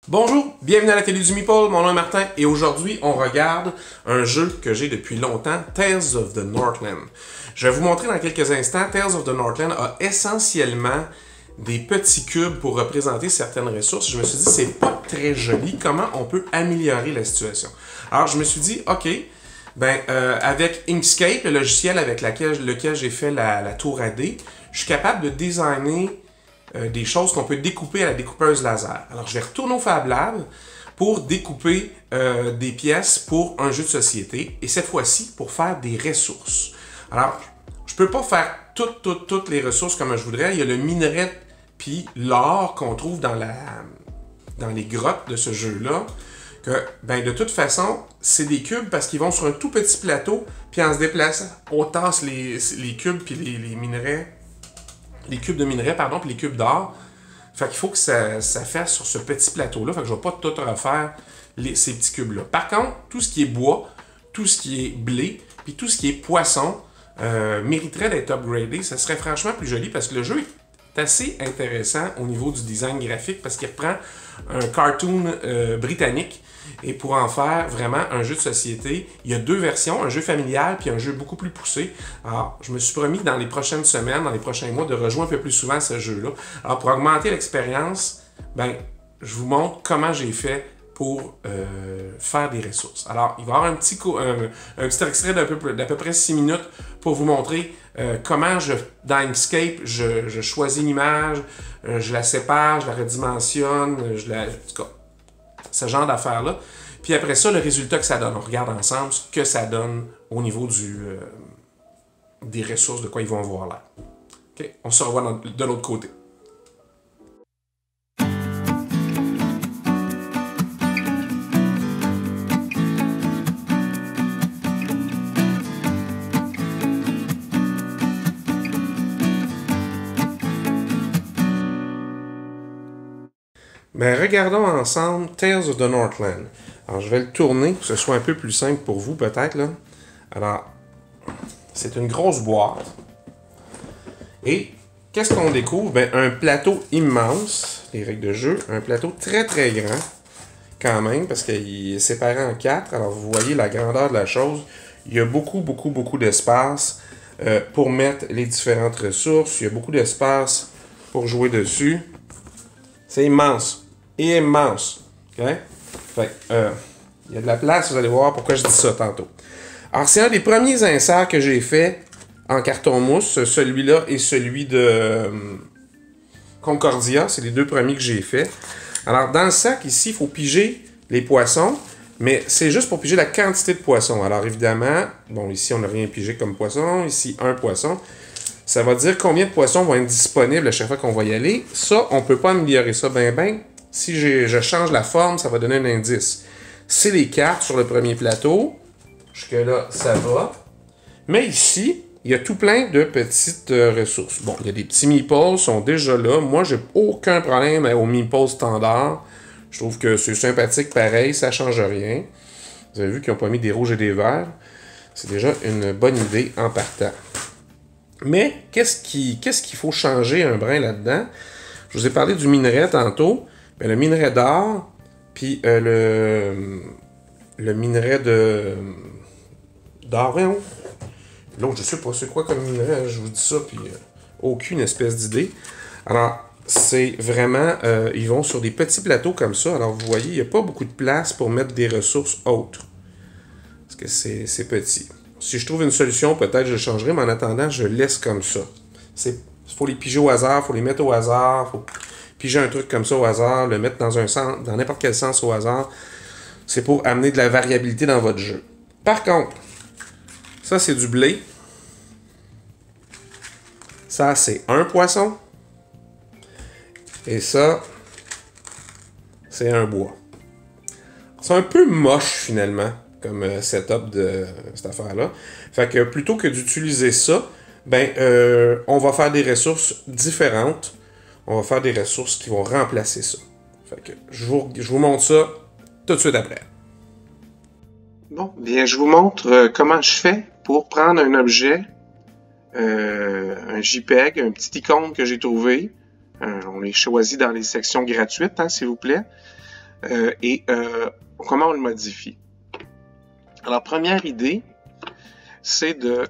Bonjour, bienvenue à la télé du Meeple, mon nom est Martin et aujourd'hui on regarde un jeu que j'ai depuis longtemps, Tales of the Northland. Je vais vous montrer dans quelques instants, Tales of the Northland a essentiellement des petits cubes pour représenter certaines ressources. Je me suis dit c'est pas très joli, comment on peut améliorer la situation. Alors je me suis dit ok, avec Inkscape, le logiciel avec lequel j'ai fait la tour AD, je suis capable de designer des choses qu'on peut découper à la découpeuse laser. Alors, je vais retourner au Fab Lab pour découper des pièces pour un jeu de société et cette fois-ci pour faire des ressources. Alors, je peux pas faire toutes les ressources comme je voudrais. Il y a le minerai puis l'or qu'on trouve dans les grottes de ce jeu-là. Que, de toute façon, c'est des cubes parce qu'ils vont sur un tout petit plateau puis en se déplaçant, on tasse les cubes puis les minerais. Les cubes de minerais, pardon, puis les cubes d'or. Fait qu'il faut que ça fasse sur ce petit plateau-là. Fait que je vais pas tout refaire ces petits cubes-là. Par contre, tout ce qui est bois, tout ce qui est blé, puis tout ce qui est poisson mériterait d'être upgradé. Ça serait franchement plus joli parce que le jeu est assez intéressant au niveau du design graphique parce qu'il reprend un cartoon britannique. Et pour en faire vraiment un jeu de société, il y a deux versions, un jeu familial puis un jeu beaucoup plus poussé. Alors, je me suis promis dans les prochaines semaines, dans les prochains mois, de rejouer un peu plus souvent ce jeu-là. Alors, pour augmenter l'expérience, je vous montre comment j'ai fait pour faire des ressources. Alors, il va y avoir un petit extrait d'à peu près 6 minutes pour vous montrer comment dans Inkscape, je choisis l'image, je la sépare, je la redimensionne, en tout cas, ce genre d'affaires-là. Puis après ça, le résultat que ça donne. On regarde ensemble ce que ça donne au niveau des ressources, de quoi ils vont avoir là. Okay? On se revoit de l'autre côté. Regardons ensemble Tales of the Northland. Alors, je vais le tourner pour que ce soit un peu plus simple pour vous, peut-être, là. Alors, c'est une grosse boîte. Et, qu'est-ce qu'on découvre? Un plateau immense, les règles de jeu. Un plateau très, très grand, quand même, parce qu'il est séparé en 4. Alors, vous voyez la grandeur de la chose. Il y a beaucoup d'espace pour mettre les différentes ressources. Il y a beaucoup d'espace pour jouer dessus. C'est immense. Immense. OK? Il y a de la place, vous allez voir pourquoi je dis ça tantôt. Alors, c'est un des premiers inserts que j'ai fait en carton mousse. Celui-là et celui de Concordia. C'est les deux premiers que j'ai fait. Alors, dans le sac, ici, il faut piger les poissons. Mais c'est juste pour piger la quantité de poissons. Alors, évidemment, bon, ici, on n'a rien pigé comme poisson. Ici, un poisson. Ça va dire combien de poissons vont être disponibles à chaque fois qu'on va y aller. Ça, on ne peut pas améliorer ça ben. Si je change la forme, ça va donner un indice. C'est les cartes sur le premier plateau. Jusque-là, ça va. Mais ici, il y a tout plein de petites ressources. Bon, il y a des petits meeples, sont déjà là. Moi, j'ai aucun problème aux meeples standards. Je trouve que c'est sympathique pareil, ça ne change rien. Vous avez vu qu'ils n'ont pas mis des rouges et des verts. C'est déjà une bonne idée en partant. Mais qu'est-ce qu'il faut changer un brin là-dedans? Je vous ai parlé du minerai tantôt. Le minerai d'or, puis le minerai d'or, voyons. L'autre, je sais pas c'est quoi comme minerai, je vous dis ça, puis aucune espèce d'idée. Alors, c'est vraiment, ils vont sur des petits plateaux comme ça. Alors, vous voyez, il n'y a pas beaucoup de place pour mettre des ressources autres. Parce que c'est petit. Si je trouve une solution, peut-être je changerai, mais en attendant, je laisse comme ça. Il faut les piger au hasard, il faut les mettre au hasard, il faut piger un truc comme ça au hasard, le mettre dans n'importe quel sens au hasard. C'est pour amener de la variabilité dans votre jeu. Par contre, ça c'est du blé. Ça c'est un poisson. Et ça, c'est un bois. C'est un peu moche finalement comme setup de cette affaire-là. Fait que plutôt que d'utiliser ça, on va faire des ressources différentes. On va faire des ressources qui vont remplacer ça. Fait que je vous montre ça tout de suite après. Bon, bien, je vous montre comment je fais pour prendre un objet, un JPEG, un petit icône que j'ai trouvé. On les choisit dans les sections gratuites, s'il vous plaît. comment on le modifie. Alors, première idée, c'est de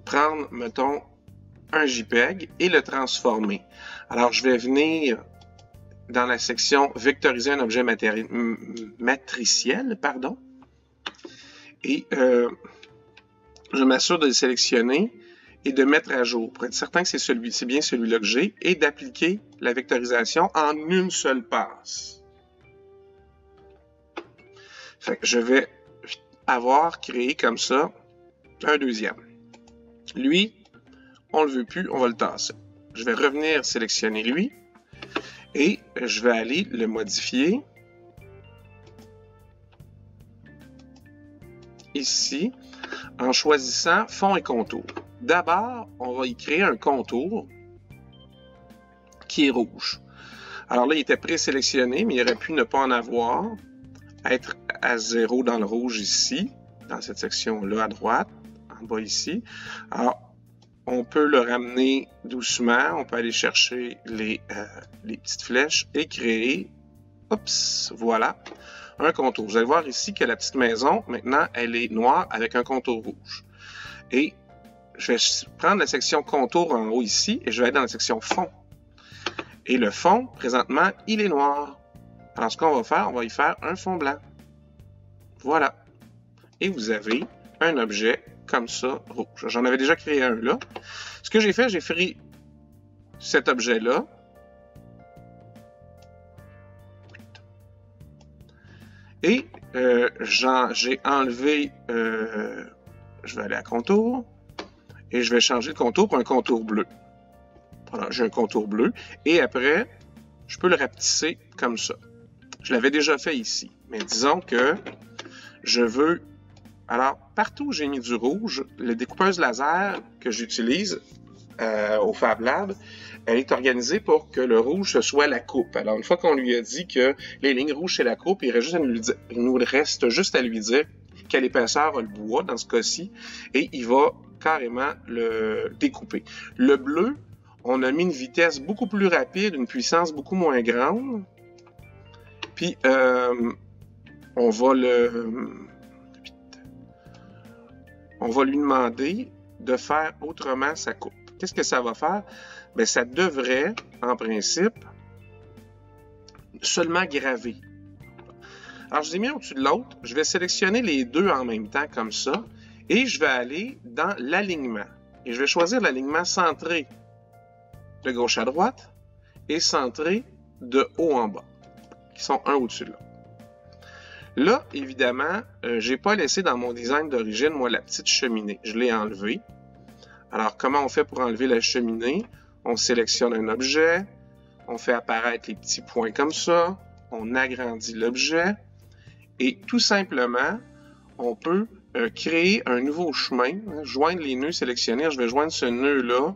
prendre, mettons, un JPEG et le transformer. Alors, je vais venir dans la section « Vectoriser un objet matriciel », pardon, et je m'assure de le sélectionner et de mettre à jour pour être certain que c'est bien celui-là que j'ai et d'appliquer la vectorisation en une seule passe. Fait que je vais avoir créé comme ça un deuxième. Lui, on ne le veut plus, on va le tasser. Je vais revenir sélectionner lui et je vais aller le modifier ici en choisissant fond et contour. D'abord, on va y créer un contour qui est rouge. Alors là, il était présélectionné, mais il aurait pu ne pas en avoir, être à 0 dans le rouge ici, dans cette section-là à droite, en bas ici. Alors, on peut le ramener doucement, on peut aller chercher les petites flèches et créer, oups, voilà, un contour. Vous allez voir ici que la petite maison, maintenant, elle est noire avec un contour rouge. Et je vais prendre la section contour en haut ici et je vais aller dans la section fond. Et le fond, présentement, il est noir. Alors, ce qu'on va faire, on va y faire un fond blanc. Voilà. Et vous avez un objet comme ça, rouge. J'en avais déjà créé un là. Ce que j'ai fait, j'ai pris cet objet-là. Et j'ai enlevé, je vais aller à contour, et je vais changer le contour pour un contour bleu. Voilà, j'ai un contour bleu. Et après, je peux le rapetisser comme ça. Je l'avais déjà fait ici. Mais disons que je veux... Alors, partout où j'ai mis du rouge, le découpeuse laser que j'utilise au Fab Lab, elle est organisée pour que le rouge, ce soit la coupe. Alors, une fois qu'on lui a dit que les lignes rouges, c'est la coupe, il nous reste juste à lui dire quelle épaisseur a le bois, dans ce cas-ci, et il va carrément le découper. Le bleu, on a mis une vitesse beaucoup plus rapide, une puissance beaucoup moins grande, puis on va lui demander de faire autrement sa coupe. Qu'est-ce que ça va faire? Bien, ça devrait, en principe, seulement graver. Alors, je les ai mis au-dessus de l'autre. Je vais sélectionner les deux en même temps, comme ça, et je vais aller dans l'alignement. Et je vais choisir l'alignement centré de gauche à droite et centré de haut en bas, qui sont un au-dessus de l'autre. Là, évidemment, j'ai pas laissé dans mon design d'origine, moi, la petite cheminée. Je l'ai enlevée. Alors, comment on fait pour enlever la cheminée? On sélectionne un objet, on fait apparaître les petits points comme ça, on agrandit l'objet, et tout simplement, on peut créer un nouveau chemin, joindre les nœuds sélectionnés. Je vais joindre ce nœud-là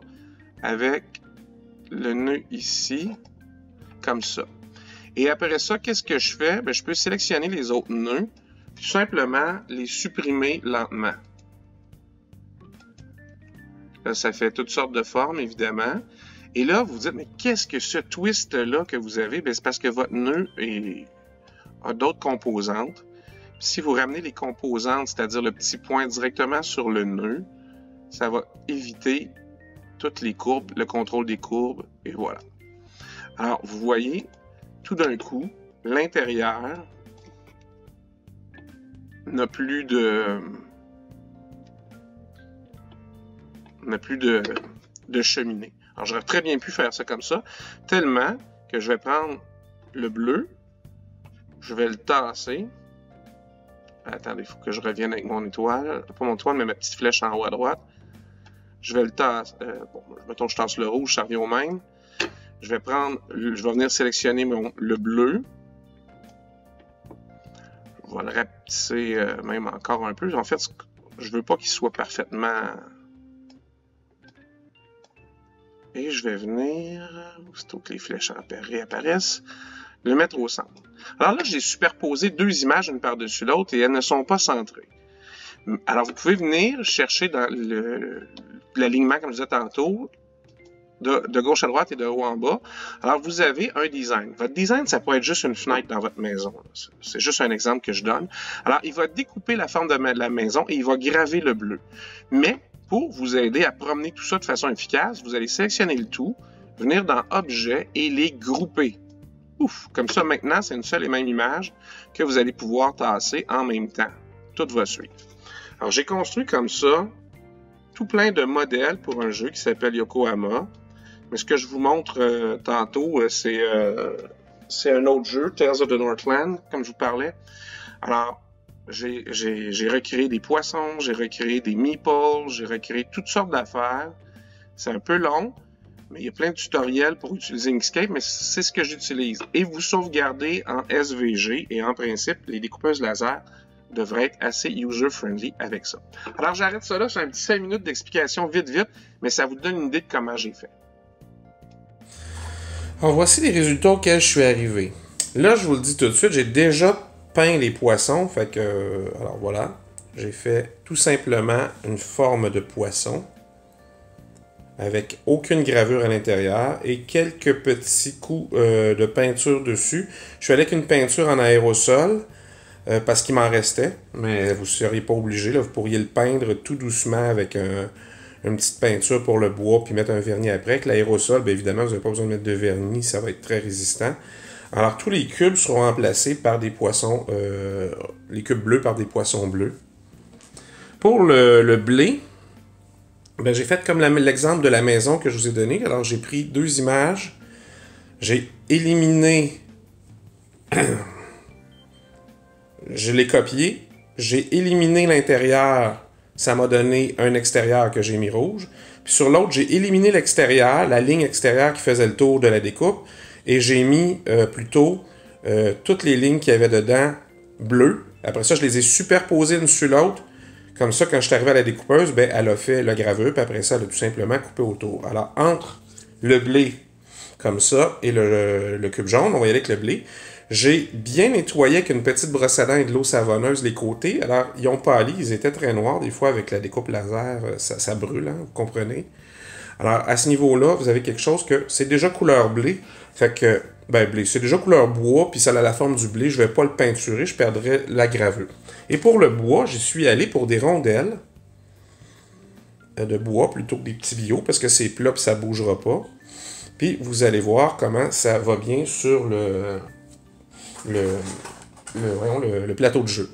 avec le nœud ici, comme ça. Et après ça, qu'est-ce que je fais? Bien, je peux sélectionner les autres nœuds, puis tout simplement les supprimer lentement. Là, ça fait toutes sortes de formes, évidemment. Et là, vous vous dites, mais qu'est-ce que ce twist-là que vous avez? Bien, c'est parce que votre nœud a d'autres composantes. Puis, si vous ramenez les composantes, c'est-à-dire le petit point directement sur le nœud, ça va éviter toutes les courbes, le contrôle des courbes, et voilà. Alors, vous voyez, tout d'un coup, l'intérieur n'a plus de cheminée. Alors, j'aurais très bien pu faire ça comme ça, tellement que je vais prendre le bleu, je vais le tasser. Attendez, il faut que je revienne avec mon étoile. Pas mon étoile, mais ma petite flèche en haut à droite. Je vais le tasser. Bon, mettons que je tasse le rouge, ça revient au même. Je vais venir sélectionner le bleu. Je vais le rapetisser même encore un peu. En fait, je veux pas qu'il soit parfaitement... Et je vais venir, aussitôt que les flèches réapparaissent, le mettre au centre. Alors là, j'ai superposé deux images une par-dessus l'autre et elles ne sont pas centrées. Alors, vous pouvez venir chercher dans l'alignement, comme je disais tantôt, de gauche à droite et de haut en bas. Alors, vous avez un design. Votre design, ça peut être juste une fenêtre dans votre maison. C'est juste un exemple que je donne. Alors, il va découper la forme de la maison et il va graver le bleu. Mais, pour vous aider à promener tout ça de façon efficace, vous allez sélectionner le tout, venir dans Objets et les grouper. Ouf! Comme ça, maintenant, c'est une seule et même image que vous allez pouvoir tasser en même temps. Tout va suivre. Alors, j'ai construit comme ça tout plein de modèles pour un jeu qui s'appelle Yokohama. Mais ce que je vous montre tantôt, c'est un autre jeu, Tales of the Northland, comme je vous parlais. Alors, j'ai recréé des poissons, j'ai recréé des meeples, j'ai recréé toutes sortes d'affaires. C'est un peu long, mais il y a plein de tutoriels pour utiliser Inkscape, mais c'est ce que j'utilise. Et vous sauvegardez en SVG, et en principe, les découpeuses laser devraient être assez user-friendly avec ça. Alors, j'arrête ça là, c'est un petit 5 minutes d'explication vite, mais ça vous donne une idée de comment j'ai fait. Alors, voici les résultats auxquels je suis arrivé. Là, je vous le dis tout de suite, j'ai déjà peint les poissons, fait que, alors voilà, j'ai fait tout simplement une forme de poisson avec aucune gravure à l'intérieur et quelques petits coups de peinture dessus. Je suis allé avec une peinture en aérosol parce qu'il m'en restait, mais vous ne seriez pas obligé, là, vous pourriez le peindre tout doucement avec une petite peinture pour le bois, puis mettre un vernis après. Avec l'aérosol, bien évidemment, vous n'avez pas besoin de mettre de vernis, ça va être très résistant. Alors, tous les cubes seront remplacés par des poissons, les cubes bleus par des poissons bleus. Pour le blé, ben, j'ai fait comme l'exemple de la maison que je vous ai donné. Alors, j'ai pris 2 images, j'ai éliminé, je l'ai copié, j'ai éliminé l'intérieur. Ça m'a donné un extérieur que j'ai mis rouge. Puis sur l'autre, j'ai éliminé l'extérieur, la ligne extérieure qui faisait le tour de la découpe. Et j'ai mis plutôt toutes les lignes qu'il y avait dedans bleues. Après ça, je les ai superposées l'une sur l'autre. Comme ça, quand je suis arrivé à la découpeuse, ben, elle a fait la gravure. Puis après ça, elle a tout simplement coupé autour. Alors, entre le blé comme ça et le cube jaune, on va y aller avec le blé. J'ai bien nettoyé avec une petite brosse à dents et de l'eau savonneuse les côtés. Alors, ils ont pâli, ils étaient très noirs. Des fois, avec la découpe laser, ça brûle, hein, vous comprenez. Alors, à ce niveau-là, vous avez quelque chose que c'est déjà couleur blé. Fait que, ben, blé, c'est déjà couleur bois, puis ça a la forme du blé. Je ne vais pas le peinturer, je perdrais la gravure. Et pour le bois, j'y suis allé pour des rondelles de bois plutôt que des petits billots, parce que c'est plat et ça ne bougera pas. Puis, vous allez voir comment ça va bien sur le plateau de jeu.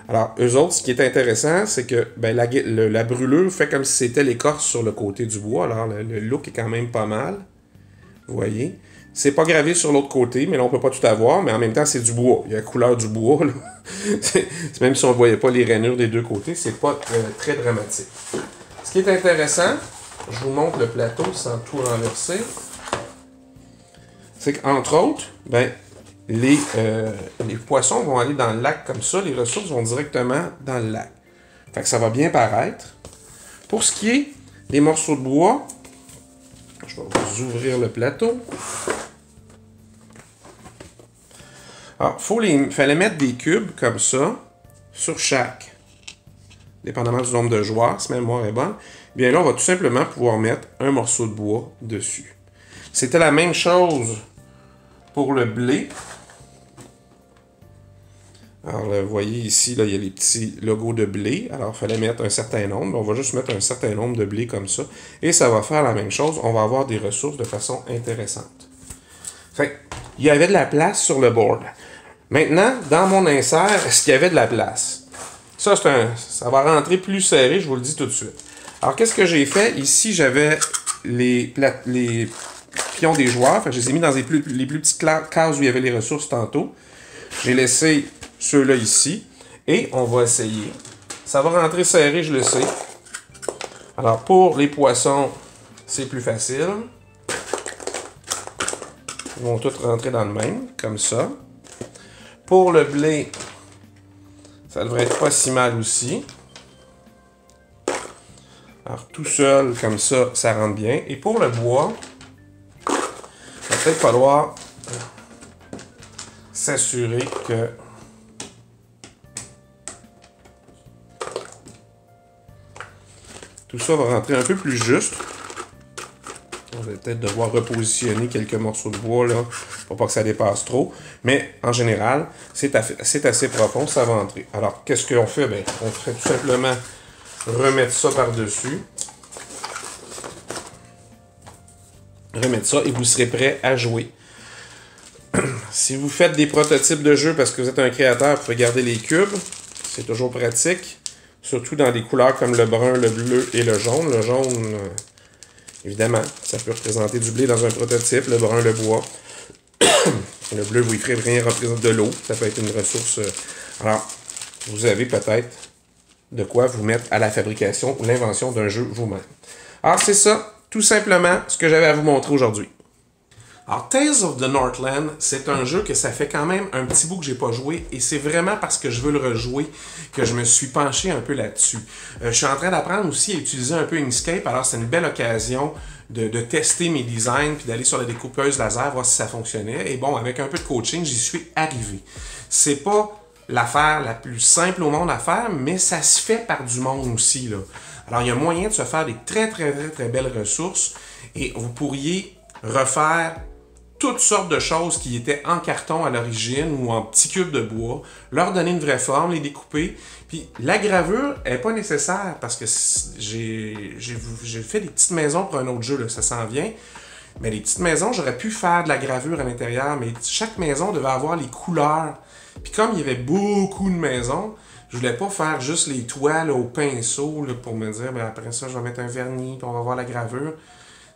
Alors, eux autres, ce qui est intéressant, c'est que ben, la brûlure fait comme si c'était l'écorce sur le côté du bois. Alors, le look est quand même pas mal. Vous voyez? C'est pas gravé sur l'autre côté, mais là, on peut pas tout avoir, mais en même temps, c'est du bois. Il y a la couleur du bois, là. Même si on ne voyait pas les rainures des deux côtés, c'est pas très dramatique. Ce qui est intéressant, je vous montre le plateau sans tout renverser, c'est qu'entre autres, ben, les poissons vont aller dans le lac comme ça, les ressources vont directement dans le lac. Fait que ça va bien paraître. Pour ce qui est des morceaux de bois, je vais vous ouvrir le plateau. Alors, fallait mettre des cubes comme ça sur chaque, dépendamment du nombre de joueurs, si ma mémoire est bonne. Bien là, on va tout simplement pouvoir mettre un morceau de bois dessus. C'était la même chose pour le blé. Alors, vous voyez ici, là, il y a les petits logos de blé. Alors, il fallait mettre un certain nombre. On va juste mettre un certain nombre de blé comme ça. Et ça va faire la même chose. On va avoir des ressources de façon intéressante. Fait il y avait de la place sur le board. Maintenant, dans mon insert, est-ce qu'il y avait de la place? Ça, ça va rentrer plus serré, je vous le dis tout de suite. Alors, qu'est-ce que j'ai fait? Ici, j'avais les pions des joueurs. Fait que je les ai mis dans les plus petites cases où il y avait les ressources tantôt. J'ai laissé ceux-là ici. Et on va essayer. Ça va rentrer serré, je le sais. Alors, pour les poissons, c'est plus facile. Ils vont tous rentrer dans le même, comme ça. Pour le blé, ça devrait être pas si mal aussi. Alors, tout seul, comme ça, ça rentre bien. Et pour le bois, il va peut-être falloir s'assurer que tout ça va rentrer un peu plus juste. On va peut-être devoir repositionner quelques morceaux de bois là, pour pas que ça dépasse trop. Mais en général, c'est assez profond, ça va entrer. Alors, qu'est-ce qu'on fait? Ben, on fait tout simplement remettre ça par-dessus. Remettre ça et vous serez prêt à jouer. Si vous faites des prototypes de jeux parce que vous êtes un créateur, vous pouvez garder les cubes. C'est toujours pratique. Surtout dans des couleurs comme le brun, le bleu et le jaune. Le jaune... évidemment, ça peut représenter du blé dans un prototype, le brun, le bois. Le bleu, vous y ferez rien représenter de l'eau. Ça peut être une ressource. Alors, vous avez peut-être de quoi vous mettre à la fabrication ou l'invention d'un jeu vous-même. Alors, c'est ça, tout simplement, ce que j'avais à vous montrer aujourd'hui. Alors, Tales of the Northland, c'est un jeu que ça fait quand même un petit bout que j'ai pas joué et c'est vraiment parce que je veux le rejouer que je me suis penché un peu là-dessus. Je suis en train d'apprendre aussi à utiliser un peu Inkscape, alors c'est une belle occasion de tester mes designs puis d'aller sur la découpeuse laser, voir si ça fonctionnait. Et bon, avec un peu de coaching, j'y suis arrivé. C'est pas l'affaire la plus simple au monde à faire, mais ça se fait par du monde aussi, là. Alors, il y a moyen de se faire des très belles ressources et vous pourriez refaire toutes sortes de choses qui étaient en carton à l'origine ou en petits cubes de bois, leur donner une vraie forme, les découper. Puis la gravure n'est pas nécessaire parce que j'ai fait des petites maisons pour un autre jeu, là, ça s'en vient. Mais les petites maisons, j'aurais pu faire de la gravure à l'intérieur, mais chaque maison devait avoir les couleurs. Puis comme il y avait beaucoup de maisons, je voulais pas faire juste les toits là, au pinceau là, pour me dire, ben, après ça, je vais mettre un vernis, puis on va voir la gravure.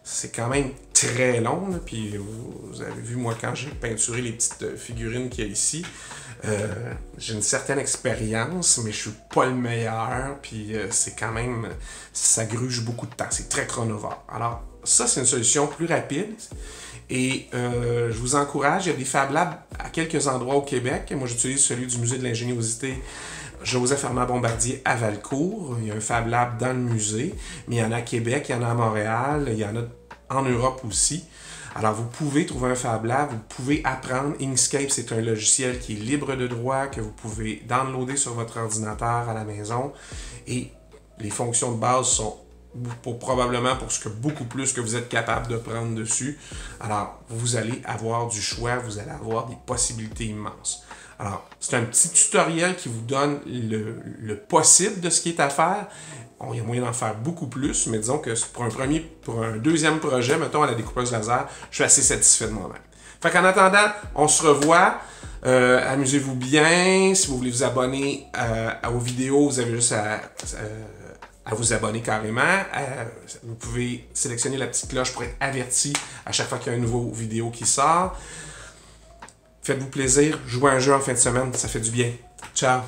C'est quand même très long, là, puis vous avez vu, moi, quand j'ai peinturé les petites figurines qu'il y a ici, j'ai une certaine expérience, mais je suis pas le meilleur, puis c'est quand même, ça gruge beaucoup de temps, c'est très chronovore. Alors, ça, c'est une solution plus rapide, et je vous encourage, il y a des Fab Labs à quelques endroits au Québec, moi j'utilise celui du Musée de l'Ingéniosité Joseph Armand Bombardier à Valcourt. Il y a un Fab Lab dans le musée, mais il y en a à Québec, il y en a à Montréal, il y en a en Europe aussi. Alors, vous pouvez trouver un Fab Lab, vous pouvez apprendre. Inkscape, c'est un logiciel qui est libre de droit, que vous pouvez downloader sur votre ordinateur à la maison. Et les fonctions de base sont probablement pour ce que beaucoup plus que vous êtes capable de prendre dessus. Alors, vous allez avoir du choix, vous allez avoir des possibilités immenses. Alors, c'est un petit tutoriel qui vous donne le possible de ce qui est à faire. Bon, il y a moyen d'en faire beaucoup plus, mais disons que pour un deuxième projet, mettons à la découpeuse laser, je suis assez satisfait de moi-même. Fait qu'en attendant, on se revoit. Amusez-vous bien. Si vous voulez vous abonner aux vidéos, vous avez juste à vous abonner carrément. Vous pouvez sélectionner la petite cloche pour être averti à chaque fois qu'il y a une nouvelle vidéo qui sort. Faites-vous plaisir, jouez à un jeu en fin de semaine, ça fait du bien. Ciao!